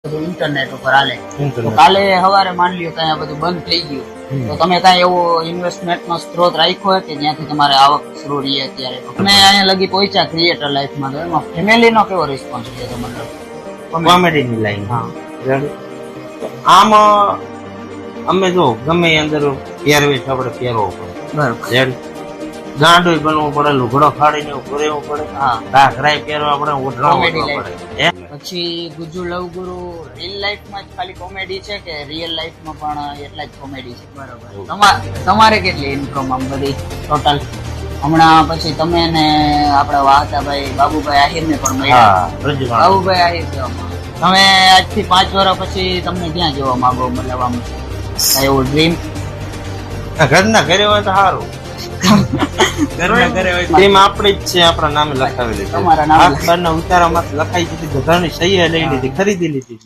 બધું ઇન્ટરનેટ ઉપર હાલે. તો કાલે સવારે માની લ્યો કે અહીંયા બધું બંધ થઈ ગયું તો તમે કાંઈ એવો ઇન્વેસ્ટમેન્ટ નો સ્ત્રોત રાખ્યો હોય કે જ્યાંથી તમારે આવક શરૂ રહી અત્યારે? તમે અહીંયા લગી પહોંચ્યા ક્રિએટર લાઈફમાં, તો એમાં ફેમિલી નો કેવો રિસ્પોન્સ છે તમારો? કોમેડી ની લાઈન. હા, આમ અમે જો ગમે અંદર પહેરવેશ આપણે પહેરવો પડે, બરોબર. ગાંડો બનવું પડે, લુગડો ફાડીને ઉભું રહેવું પડે, ઘાઘરાય પહેરવા પડે, ઓઢણા Comedy ઓઢવા life. પડે. પછી ગુજ્જુ લવ ગુરુ રિયલ લાઈફમાં જ ખાલી કોમેડી છે કે રિયલ લાઈફમાં પણ એટલા જ કોમેડી છે? બરોબર. તમારે કેટલી ઇન્કમ આમ બધી ટોટલ? હમણાં પછી તમે ને આપડા વાહતાભાઈ બાબુભાઈ આહિર ને પણ મળ્યા. હા, રજૂઆત. બાબુભાઈ આહિર તમે આજથી 5 વર્ષ પછી તમને ક્યાં જોવા માંગો? મતલબ આમ એવું ડ્રીમ? ઘરના ઘરે હોય તો સારું. ઘરના ઘરે હોય તેમ આપણી જ છે, આપણા નામે લખાવેલી છે. તમારા નામે ઉતારામાં લખાઈ દીધી, ઘરની સહી લઈ લીધી, ખરીદી લીધી.